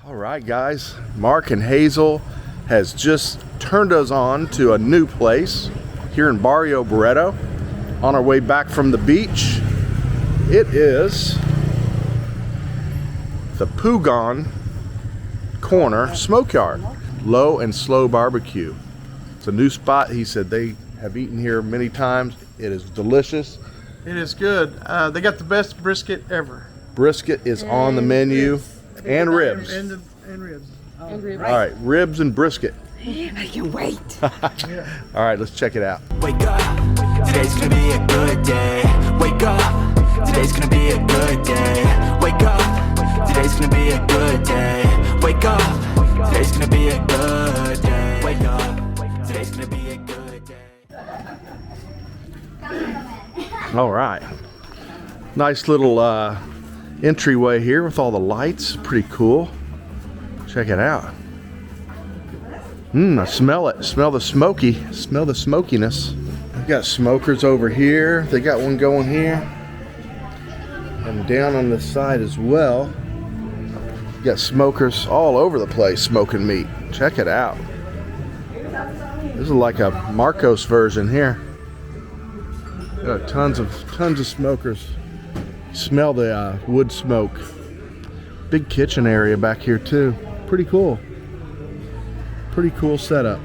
All right, guys, Mark and Hazel has just turned us on to a new place here in Barrio Barretto on our way back from the beach. It is the Pugon Corner Smokyard, Low and Slow Barbecue. It's a new spot. He said they have eaten here many times. It is delicious. It is good. They got the best brisket ever. Brisket is on the menu. And ribs. And ribs. And ribs. All right, ribs and brisket. I can wait. All right, let's check it out. Wake up, today's gonna be a good day. Wake up, today's gonna be a good day. Wake up, today's gonna be a good day. Wake up, today's gonna be a good day. Wake up, today's gonna be a good day. All right, nice little entryway here with all the lights. Pretty cool. Check it out. I smell it. Smell the smokiness. They've got smokers over here. They got one going here and down on the side as well. You got smokers all over the place smoking meat. Check it out. This is like a Marcos version here. Got tons of smokers. Smell the wood smoke. Big kitchen area back here too. Pretty cool. Pretty cool setup.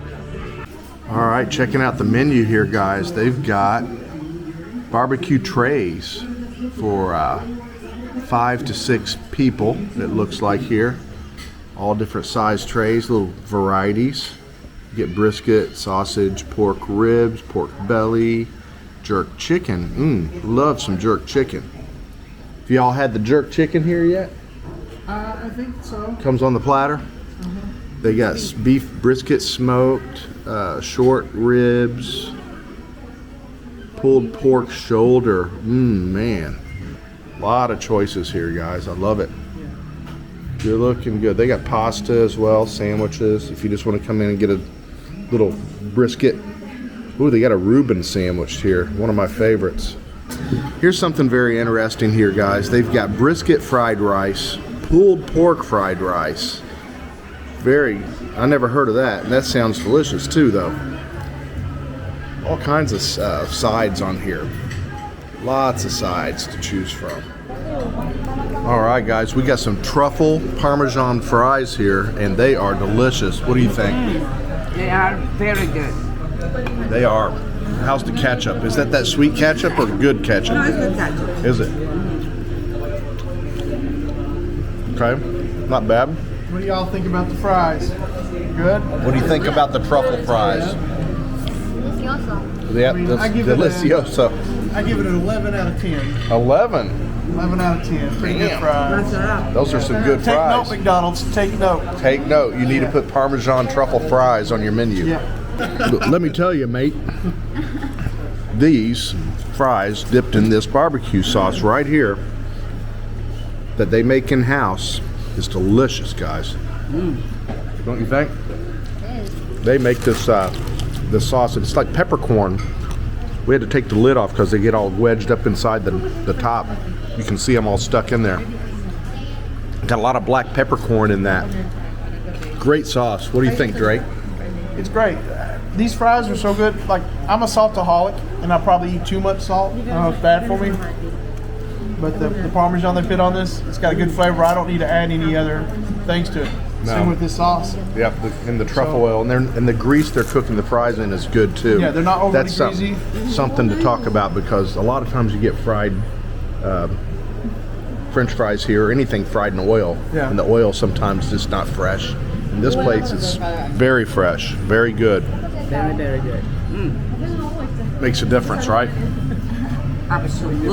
All right, checking out the menu here, guys. They've got barbecue trays for 5 to 6 people, it looks like here. All different size trays, little varieties. You get brisket, sausage, pork ribs, pork belly, jerk chicken. Love some jerk chicken. Have y'all had the jerk chicken here yet? I think so. Comes on the platter. They got beef brisket smoked, short ribs, pulled pork shoulder. Man, a lot of choices here, guys. I love it. You're looking good. They got pasta as well, sandwiches. If you just want to come in and get a little brisket. Ooh, they got a Reuben sandwich here. One of my favorites. Here's something very interesting here, guys. They've got brisket fried rice, pulled pork fried rice. I never heard of that. And that sounds delicious too, though. All kinds of sides on here. Lots of sides to choose from. All right, guys, we got some truffle Parmesan fries here, and they are delicious. What do you think? They are very good. They are. How's the ketchup? Is that sweet ketchup or good ketchup? No, it's good ketchup. Is it? Okay, not bad. What do y'all think about the fries? Good? What do you think about the truffle fries? Yeah, I that's give it delicioso. I give it an 11 out of 10. 11. 11 out of 10. Pretty good fries. Those are some good Take fries. note, McDonald's. Take note. Take note. You need to put Parmesan truffle fries on your menu. Yeah. Let me tell you, mate. These fries dipped in this barbecue sauce right here that they make in-house is delicious, guys. Don't you think? They make this sauce. It's like peppercorn. We had to take the lid off because they get all wedged up inside the top. You can see them all stuck in there. Got a lot of black peppercorn in that. Great sauce. What do you think, Drake? It's great. These fries are so good. Like, I'm a saltaholic, and I probably eat too much salt. I don't know if it's bad for me. But the Parmesan they put on this, it's got a good flavor. I don't need to add any other things to it. No. Same with this sauce. Yep, and the truffle oil, and the grease they're cooking the fries in is good too. Yeah, they're not overly That's greasy. Something to talk about, because a lot of times you get fried French fries here, or anything fried in oil, and the oil sometimes is not fresh. In this place, it's very fresh, very good. Very, very good. Makes a difference, right? Absolutely.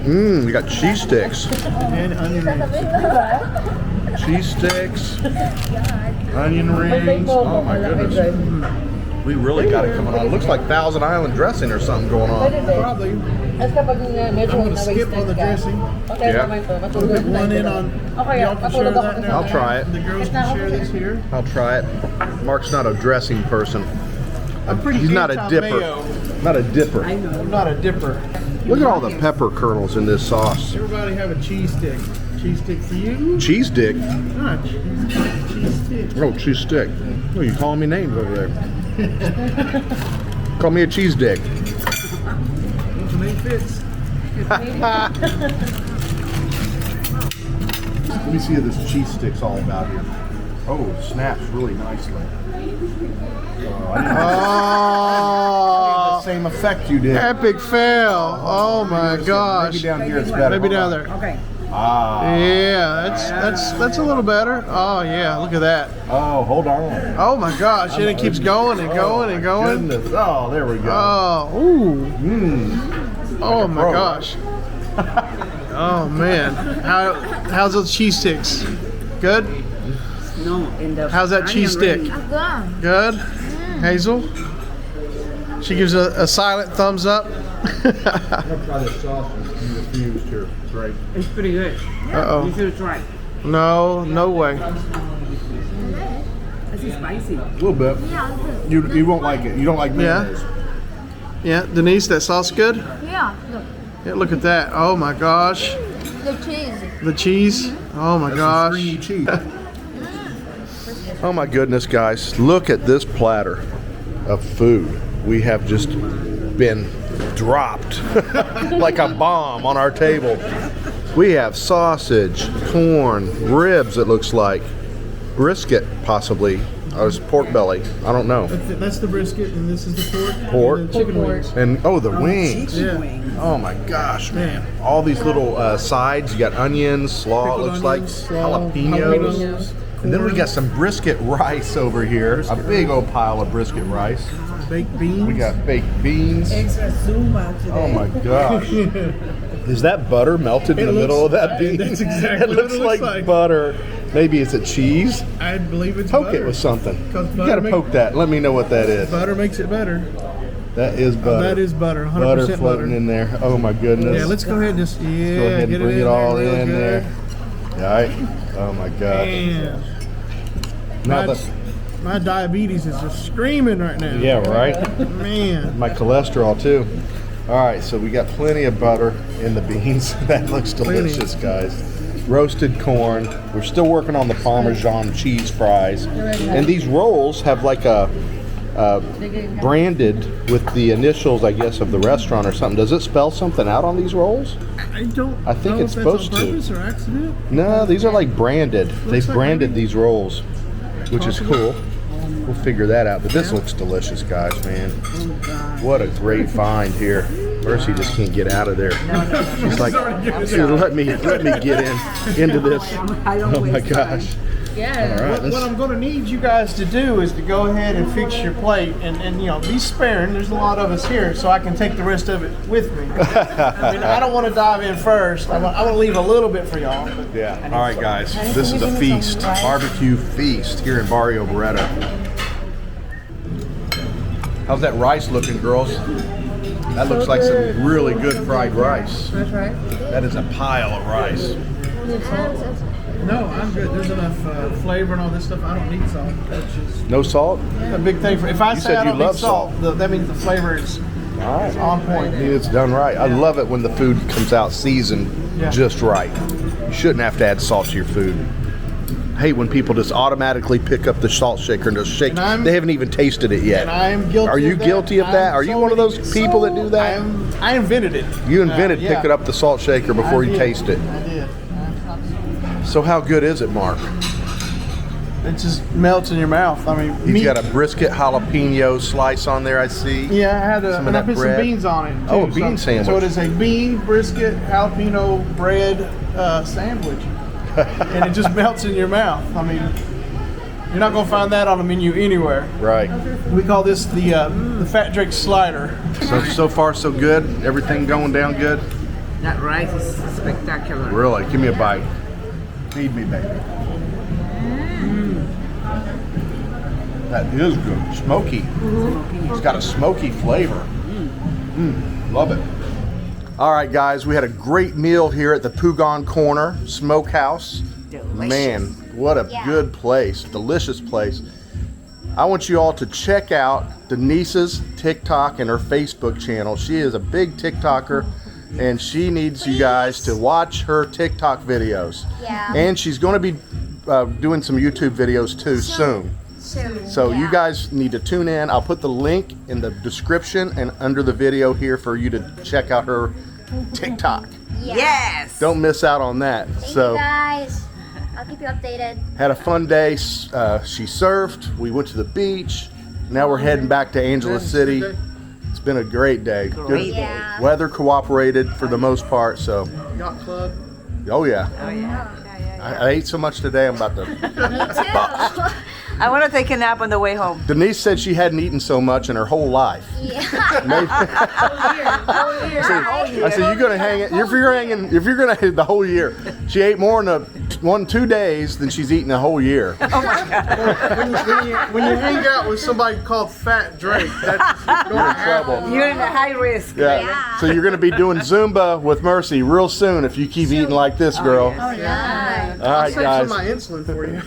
You got cheese sticks. And onion rings. Cheese sticks, onion rings. Oh my goodness. We really got it coming on. It looks like Thousand Island dressing or something going on. Probably. I'm going to skip on the dressing. Yeah. Put one in on. Y'all can share that now. I'll try it. The girls can share this here. I'll try it. Mark's not a dressing person. He's not a dipper. Not a dipper. I'm not a dipper. Look at all the pepper kernels in this sauce. Everybody have a cheese stick. Cheese stick for you. Cheese dick. Ah, cheese stick. Oh, cheese stick. Oh, you calling me names over there? Call me a cheese dick. What's the name fits? Let me see what this cheese stick's all about here. Oh, it snaps really nicely. Oh, Same effect you did. epic fail. Oh my gosh. Maybe down here it's better. Maybe down there. Okay. Ah. Yeah, that's a little better. Oh yeah, look at that. Oh, hold on. Oh my gosh, and it keeps going and going and going. Goodness. Oh, there we go. Oh, ooh. Mmm. Oh my pro. gosh. Oh man. How's those cheese sticks? Good? No, in the How's that cheese stick? Good. Good? Hazel? She gives a silent thumbs up. I'm gonna try this sauce you just used here. It's great. It's pretty good. Uh-oh. You should try. No, no way. This is spicy. A little bit. You won't like it. You don't like mayonnaise. Yeah, Denise, that sauce good? Yeah, look. Yeah, look at that. Oh my gosh. The cheese. The cheese. Oh my gosh. Stringy cheese. Oh my goodness, guys. Look at this platter of food. We have just been dropped like a bomb on our table. We have sausage, corn, ribs, it looks like, brisket possibly, or it's pork belly. I don't know. That's the brisket, and this is the pork. Pork. And the chicken wings. And oh, the wings. Yeah. Oh my gosh, man. All these little sides. You got onions, slaw, Pickled it looks like, onions, slaw, jalapenos. And then we got some brisket rice over here. A big old pile of brisket rice. Baked beans. We got baked beans. Extra Zuma today. Oh my gosh. Is that butter melted in the middle of that bean? That's exactly it looks what it looks like like. butter. Maybe it's a cheese. I believe it's Poke butter. it with something. 'Cause You butter gotta make- poke that. Let me know what that is. Butter makes it better. That is butter. That is butter. 100% Butter butter. floating in there. Oh my goodness. Yeah, let's go ahead and just Go ahead and get bring it in all there real in good. there. All right. Oh my gosh. Man, Now my diabetes is just screaming right now. yeah, right. Man. My cholesterol too. All right, so we got plenty of butter in the beans. That looks delicious, guys. Roasted corn. We're still working on the Parmesan cheese fries. And these rolls have like a branded with the initials, I guess, of the restaurant or something. Does it spell something out on these rolls? I don't I think know it's if that's supposed on to. purpose or accident. No, these are like branded. They've like branded maybe- these rolls, which is Possible. cool. We'll figure that out. But this looks delicious, guys, man. What a great find here. Mercy just can't get out of there. She's like, "Dude, let me get into this." I don't Oh my waste time. gosh. Yeah. All right, What let's- I'm going to need you guys to do is to go ahead and fix your plate and you know, be sparing. There's a lot of us here, so I can take the rest of it with me. I mean, I don't want to dive in first. I want to leave a little bit for y'all. But Yeah. All right, guys. This is a feast, barbecue feast here in Barrio Barretto. How's that rice looking, girls? That looks like some really good fried rice. That's right. That is a pile of rice. no, I'm good. There's enough flavor and all this stuff. I don't need salt. That's just No salt? a big thing. If I You say said I you don't need love salt, that means the flavor is All right. on point. It's done right. I love it when the food comes out seasoned Yeah. just right. You shouldn't have to add salt to your food. I hate when people just automatically pick up the salt shaker and just shake. And I'm- They haven't even tasted it yet. And I am guilty. Are you of that. guilty of that? I'm Are you so one of those many- people that do that? I invented it. You invented yeah. picking up the salt shaker before I you did. taste it. I did. So how good is it, Mark? It just melts in your mouth. I mean, He's got a brisket jalapeno slice on there, I see. Yeah, I had Some of and I that put bread. some beans on it. Oh, too. a bean sandwich. So it is a bean, brisket, jalapeno bread sandwich, and it just melts in your mouth. I mean, you're not gonna find that on a menu anywhere. Right. We call this the Fat Drake slider. So far so good. Everything going down good. That rice is spectacular. Really, give me a bite. Feed me, baby. That is good. Smoky. It's got a smoky flavor. Love it. All right, guys, we had a great meal here at the Pugon Corner Smokehouse. Delicious. Man, what a good place. Delicious place. I want you all to check out Denise's TikTok and her Facebook channel. She is a big TikToker, and she needs you guys to watch her TikTok videos. Yeah. And she's going to be doing some YouTube videos too soon. So you guys need to tune in. I'll put the link in the description and under the video here for you to check out her TikTok. Yes. Don't miss out on that. Thank So you guys. I'll keep you updated. had a fun day. She surfed. We went to the beach. Now we're heading back to Angeles City. It's been a great day. Great Good day. Yeah. weather cooperated for the most part. So, Yacht club. oh yeah. Oh yeah. I ate so much today. I'm about to. Me too. I want to take a nap on the way home. Denise said she hadn't eaten so much in her whole life. Yeah. Maybe- I said you're gonna hang it. If you're gonna hit the whole year. She ate more in 2 days than she's eaten a whole year. When you hang out with somebody called Fat Drake, that's going to happen. You're in a high risk. Yeah. So you're gonna be doing Zumba with Mercy real soon if you keep eating like this, girl. Oh, yeah. All right, Save some guys. of my insulin for you.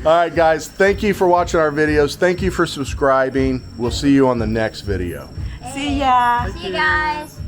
All right, guys. Thank you for watching our videos. Thank you for subscribing. We'll see you on the next video. See ya. See you guys.